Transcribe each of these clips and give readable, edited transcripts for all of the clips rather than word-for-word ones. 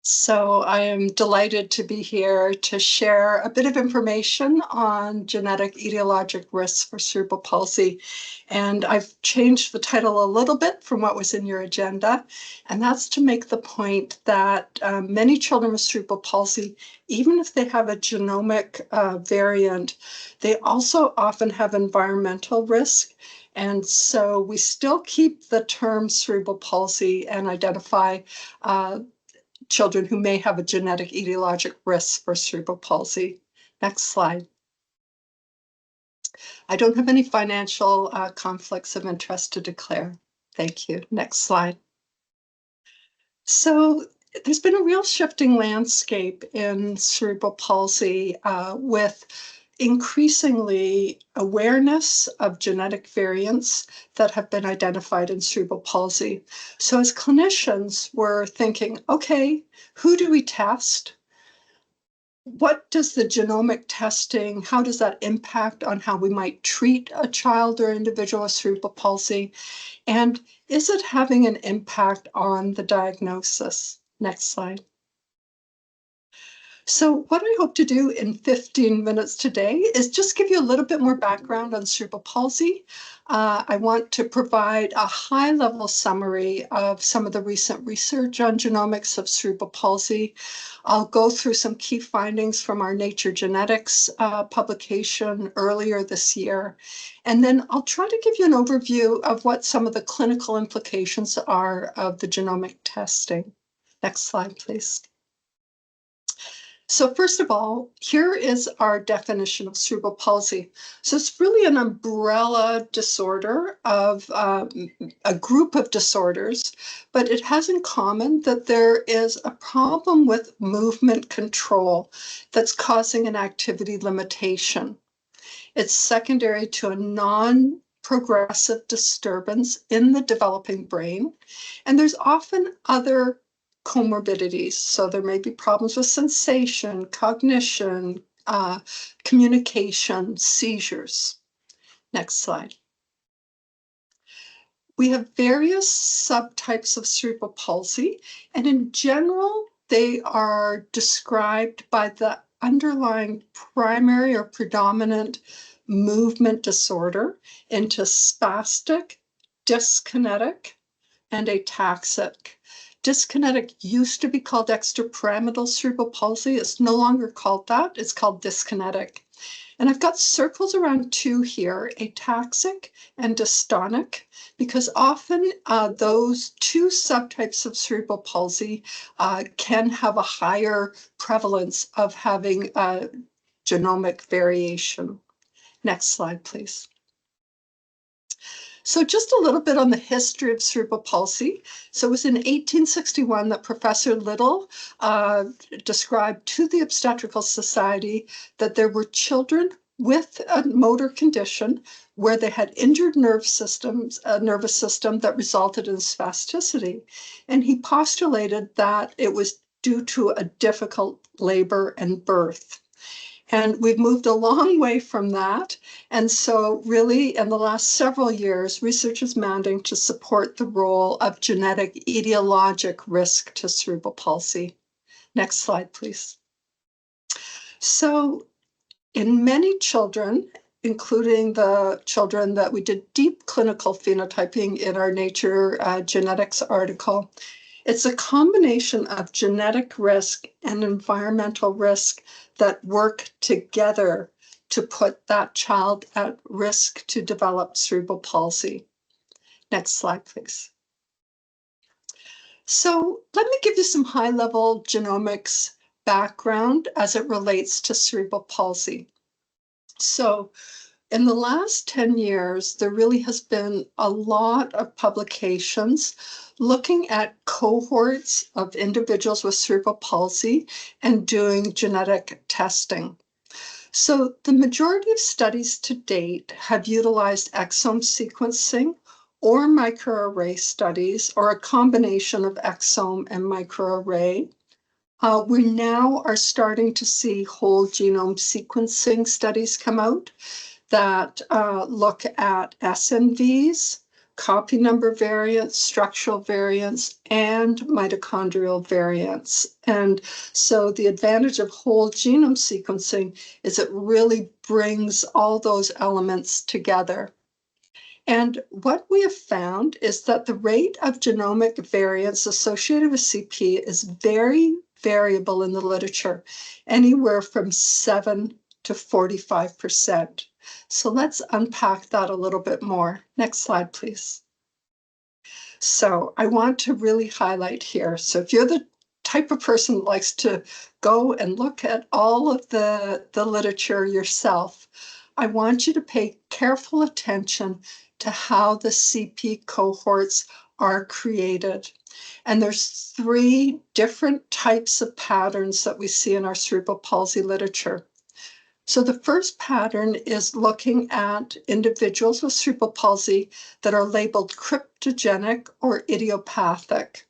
So I am delighted to be here to share a bit of information on genetic etiologic risks for cerebral palsy. And I've changed the title a little bit from what was in your agenda. And that's to make the point that many children with cerebral palsy, even if they have a genomic variant, they also often have environmental risk. And so we still keep the term cerebral palsy and identify children who may have a genetic etiologic risk for cerebral palsy. Next slide. I don't have any financial conflicts of interest to declare. Thank you. Next slide. So there's been a real shifting landscape in cerebral palsy with increasingly awareness of genetic variants that have been identified in cerebral palsy. So as clinicians, we're thinking, okay, who do we test? What does the genomic testing, how does that impact on how we might treat a child or individual with cerebral palsy? And is it having an impact on the diagnosis? Next slide. So what I hope to do in 15 minutes today is just give you a little bit more background on cerebral palsy. I want to provide a high-level summary of some of the recent research on genomics of cerebral palsy. I'll go through some key findings from our Nature Genetics publication earlier this year. And then I'll try to give you an overview of what some of the clinical implications are of the genomic testing. Next slide, please. So first of all, here is our definition of cerebral palsy. So it's really an umbrella disorder of a group of disorders, but it has in common that there is a problem with movement control that's causing an activity limitation. It's secondary to a non-progressive disturbance in the developing brain, and there's often other comorbidities. So there may be problems with sensation, cognition, communication, seizures. Next slide. We have various subtypes of cerebral palsy, and in general, they are described by the underlying primary or predominant movement disorder into spastic, dyskinetic, and ataxic. Dyskinetic used to be called extrapyramidal cerebral palsy. It's no longer called that. It's called dyskinetic. And I've got circles around two here, ataxic and dystonic, because often those two subtypes of cerebral palsy can have a higher prevalence of having genomic variation. Next slide, please. So just a little bit on the history of cerebral palsy. So it was in 1861 that Professor Little described to the Obstetrical Society that there were children with a motor condition where they had injured nervous system that resulted in spasticity. And he postulated that it was due to a difficult labor and birth. And we've moved a long way from that. And so really in the last several years, research is mounting to support the role of genetic etiologic risk to cerebral palsy. Next slide, please. So in many children, including the children that we did deep clinical phenotyping in our Nature Genetics article, it's a combination of genetic risk and environmental risk that work together to put that child at risk to develop cerebral palsy. Next slide, please. So let me give you some high-level genomics background as it relates to cerebral palsy. So in the last 10 years, there really has been a lot of publications looking at cohorts of individuals with cerebral palsy and doing genetic testing. So the majority of studies to date have utilized exome sequencing or microarray studies, or a combination of exome and microarray. We now are starting to see whole genome sequencing studies come out that look at SNVs, copy number variants, structural variants, and mitochondrial variants. And so the advantage of whole genome sequencing is it really brings all those elements together. And what we have found is that the rate of genomic variance associated with CP is very variable in the literature, anywhere from 7 to 45%. So let's unpack that a little bit more. Next slide, please. So I want to really highlight here. So if you're the type of person that likes to go and look at all of the literature yourself, I want you to pay careful attention to how the CP cohorts are created. And there's 3 different types of patterns that we see in our cerebral palsy literature. So the first pattern is looking at individuals with cerebral palsy that are labeled cryptogenic or idiopathic.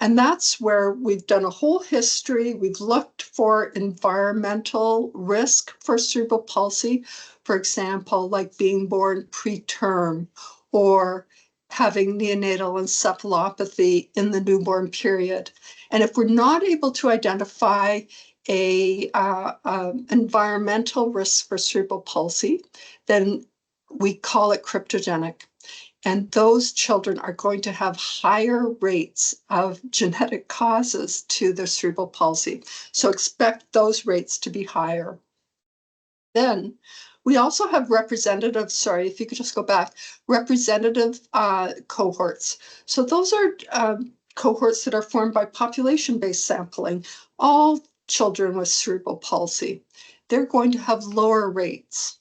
And that's where we've done a whole history. We've looked for environmental risk for cerebral palsy, for example, like being born preterm or having neonatal encephalopathy in the newborn period. And if we're not able to identify environmental risk for cerebral palsy, then we call it cryptogenic. And those children are going to have higher rates of genetic causes to the cerebral palsy. So expect those rates to be higher. Then we also have representative, sorry, if you could just go back, representative cohorts. So those are cohorts that are formed by population-based sampling. All children with cerebral palsy, they're going to have lower rates.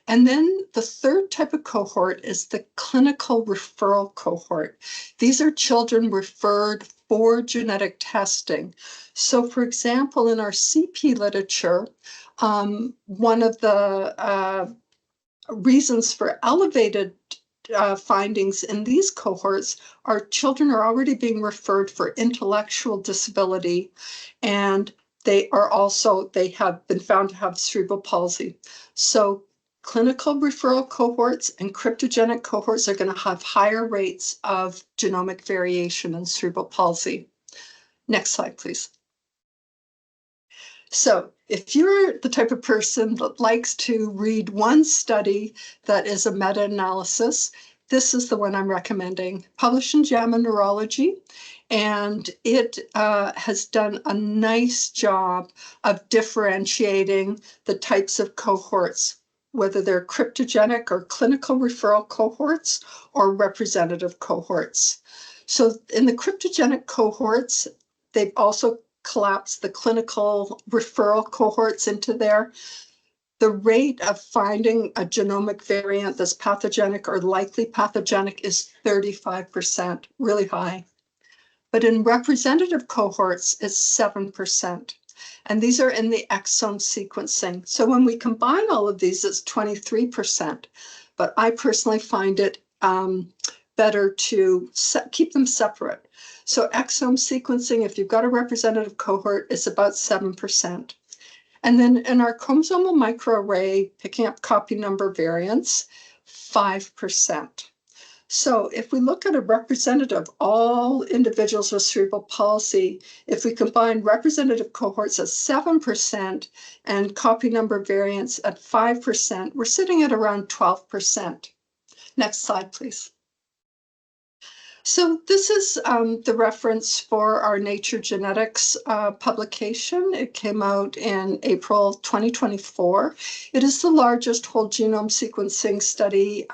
And then the third type of cohort is the clinical referral cohort. These are children referred for genetic testing. So for example, in our CP literature, one of the reasons for elevated findings in these cohorts are children are already being referred for intellectual disability, and they have been found to have cerebral palsy. So clinical referral cohorts and cryptogenic cohorts are going to have higher rates of genomic variation in cerebral palsy. Next slide, please. So if you're the type of person that likes to read one study that is a meta-analysis, this is the one I'm recommending, published in JAMA Neurology, and it has done a nice job of differentiating the types of cohorts, whether they're cryptogenic or clinical referral cohorts or representative cohorts. So in the cryptogenic cohorts, they've also collapse the clinical referral cohorts into there. The rate of finding a genomic variant that's pathogenic or likely pathogenic is 35%, really high. But in representative cohorts, it's 7%. And these are in the exome sequencing. So when we combine all of these, it's 23%. But I personally find it better to keep them separate. So exome sequencing, if you've got a representative cohort, it's about 7%. And then in our chromosomal microarray, picking up copy number variants, 5%. So if we look at a representative, all individuals with cerebral palsy, if we combine representative cohorts at 7% and copy number variants at 5%, we're sitting at around 12%. Next slide, please. So this is the reference for our Nature Genetics publication. It came out in April 2024. It is the largest whole genome sequencing study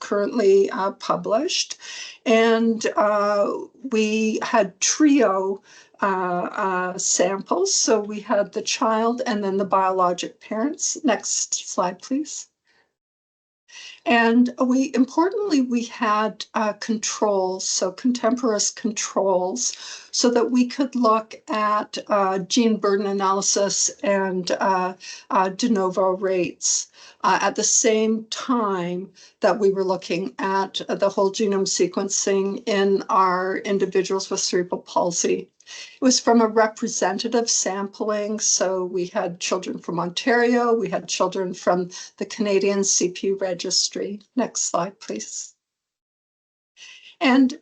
currently published. And we had trio samples. So we had the child and then the biologic parents. Next slide, please. And importantly, we had controls, so contemporaneous controls, so that we could look at gene burden analysis and de novo rates at the same time that we were looking at the whole genome sequencing in our individuals with cerebral palsy. It was from a representative sampling, so we had children from Ontario, we had children from the Canadian CP registry. Next slide, please. And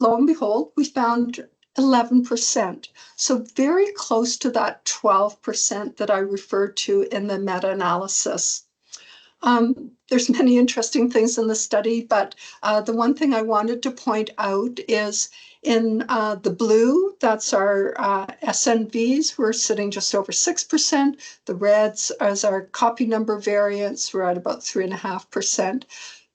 lo and behold, we found 11%. So very close to that 12% that I referred to in the meta-analysis. There's many interesting things in the study, but the one thing I wanted to point out is in the blue, that's our SNVs, we're sitting just over 6%. The reds as our copy number variance, we're at about 3.5%.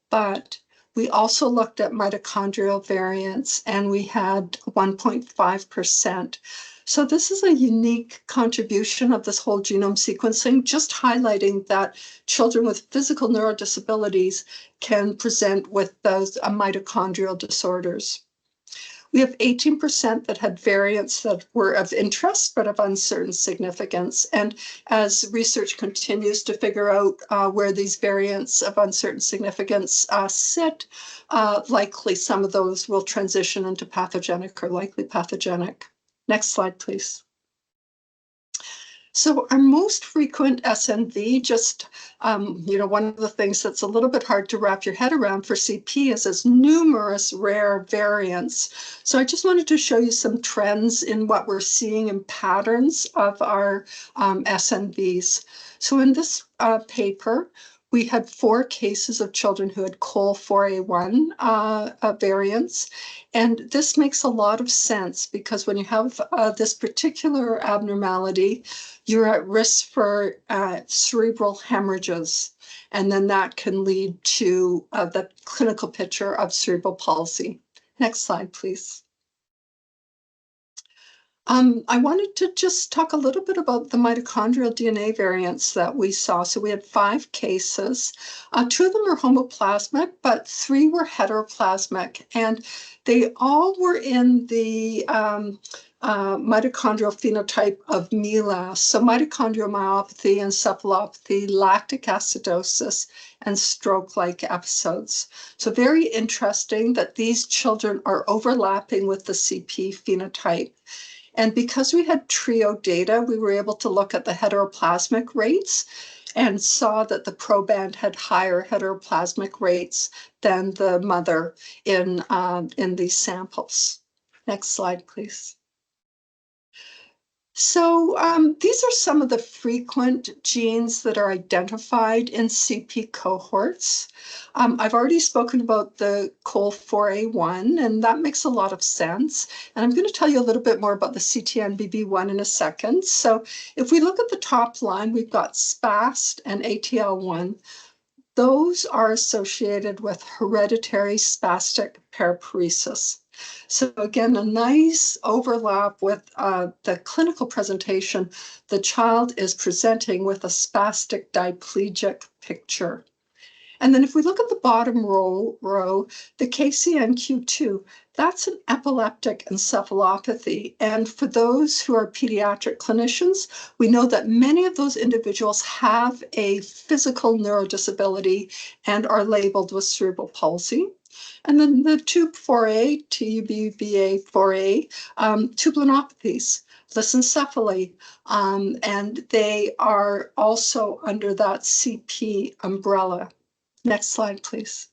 But we also looked at mitochondrial variance and we had 1.5%. So this is a unique contribution of this whole genome sequencing, just highlighting that children with physical neurodisabilities can present with those mitochondrial disorders. We have 18% that had variants that were of interest, but of uncertain significance. And as research continues to figure out where these variants of uncertain significance sit, likely some of those will transition into pathogenic or likely pathogenic. Next slide, please. So our most frequent SNV, just, one of the things that's a little bit hard to wrap your head around for CP is its numerous rare variants. So I just wanted to show you some trends in what we're seeing in patterns of our SNVs. So in this paper, we had 4 cases of children who had COL4A1 variants. And this makes a lot of sense because when you have this particular abnormality, you're at risk for cerebral hemorrhages. And then that can lead to the clinical picture of cerebral palsy. Next slide, please. I wanted to just talk a little bit about the mitochondrial DNA variants that we saw. So we had 5 cases. 2 of them were homoplasmic, but 3 were heteroplasmic. And they all were in the mitochondrial phenotype of MELAS. So mitochondrial myopathy, encephalopathy, lactic acidosis, and stroke-like episodes. So very interesting that these children are overlapping with the CP phenotype. And because we had trio data, we were able to look at the heteroplasmic rates and saw that the proband had higher heteroplasmic rates than the mother in these samples. Next slide, please. So these are some of the frequent genes that are identified in CP cohorts. I've already spoken about the COL4A1, and that makes a lot of sense. And I'm going to tell you a little bit more about the CTNBB1 in a second. So if we look at the top line, we've got SPAST and ATL1. Those are associated with hereditary spastic paraparesis. So again, a nice overlap with the clinical presentation. The child is presenting with a spastic diplegic picture. And then if we look at the bottom row, the KCNQ2, that's an epileptic encephalopathy. And for those who are pediatric clinicians, we know that many of those individuals have a physical neurodisability and are labeled with cerebral palsy. And then the TUB4A, TUBVA4A, tubulopathies, lissencephaly, and they are also under that CP umbrella. Next slide, please.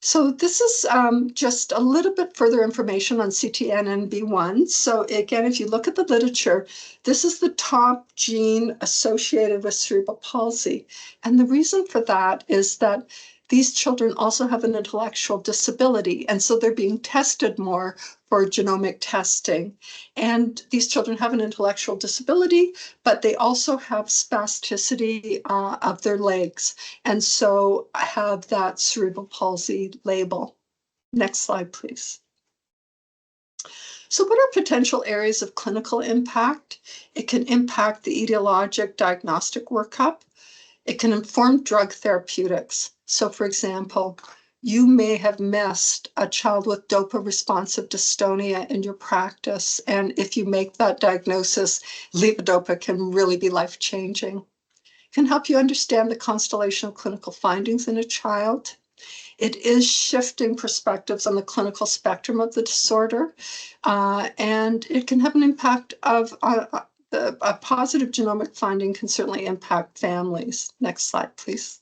So this is just a little bit further information on CTNNB1. So again, if you look at the literature, this is the top gene associated with cerebral palsy. And the reason for that is that these children also have an intellectual disability, and so they're being tested more for genomic testing. And these children have an intellectual disability, but they also have spasticity of their legs, and so have that cerebral palsy label. Next slide, please. So what are potential areas of clinical impact? It can impact the etiologic diagnostic workup. It can inform drug therapeutics. So for example, you may have missed a child with dopa-responsive dystonia in your practice. And if you make that diagnosis, levodopa can really be life-changing. It can help you understand the constellation of clinical findings in a child. It is shifting perspectives on the clinical spectrum of the disorder. And it can have an impact of a positive genomic finding can certainly impact families. Next slide, please.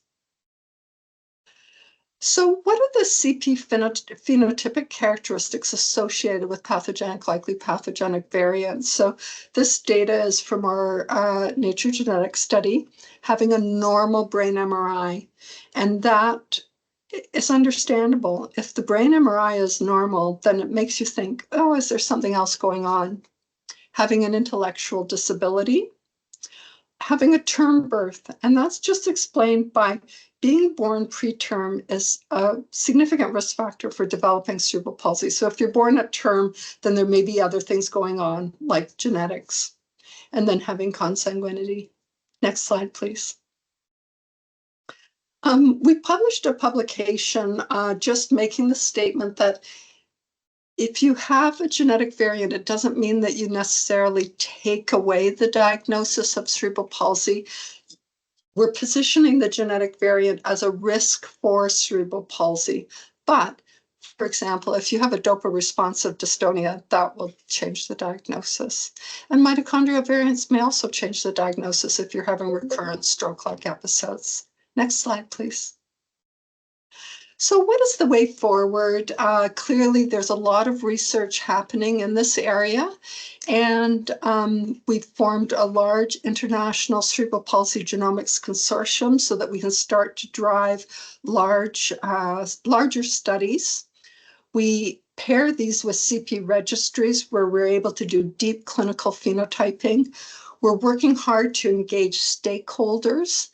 So, what are the CP phenotypic characteristics associated with pathogenic, likely pathogenic variants? So, this data is from our Nature Genetics study, having a normal brain MRI. And that is understandable. If the brain MRI is normal, then it makes you think, oh, is there something else going on? Having an intellectual disability, having a term birth, and that's just explained by being born preterm is a significant risk factor for developing cerebral palsy. So if you're born at term, then there may be other things going on, like genetics, and then having consanguinity. Next slide, please. We published a publication just making the statement that if you have a genetic variant, it doesn't mean that you necessarily take away the diagnosis of cerebral palsy. We're positioning the genetic variant as a risk for cerebral palsy. But, for example, if you have a dopa-responsive dystonia, that will change the diagnosis. And mitochondrial variants may also change the diagnosis if you're having recurrent stroke-like episodes. Next slide, please. So what is the way forward? Clearly, there's a lot of research happening in this area, and we've formed a large international cerebral palsy genomics consortium so that we can start to drive larger studies. We pair these with CP registries where we're able to do deep clinical phenotyping. We're working hard to engage stakeholders.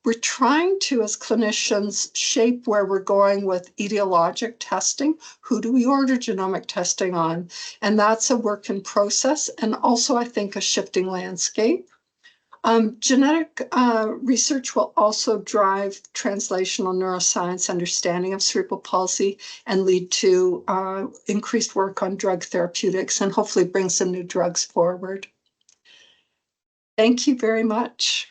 We're trying to, as clinicians, shape where we're going with etiologic testing. Who do we order genomic testing on? And that's a work in process, and also, I think, a shifting landscape. Genetic research will also drive translational neuroscience understanding of cerebral palsy and lead to increased work on drug therapeutics and hopefully bring some new drugs forward. Thank you very much.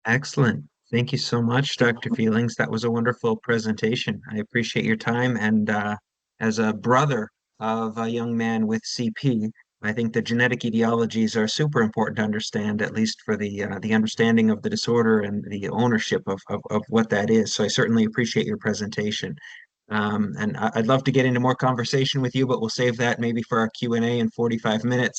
Excellent. Thank you so much, Dr. Feelings. That was a wonderful presentation. I appreciate your time. And as a brother of a young man with CP, I think the genetic etiologies are super important to understand, at least for the understanding of the disorder and the ownership of what that is. So I certainly appreciate your presentation. And I'd love to get into more conversation with you, but we'll save that maybe for our Q&A in 45 minutes.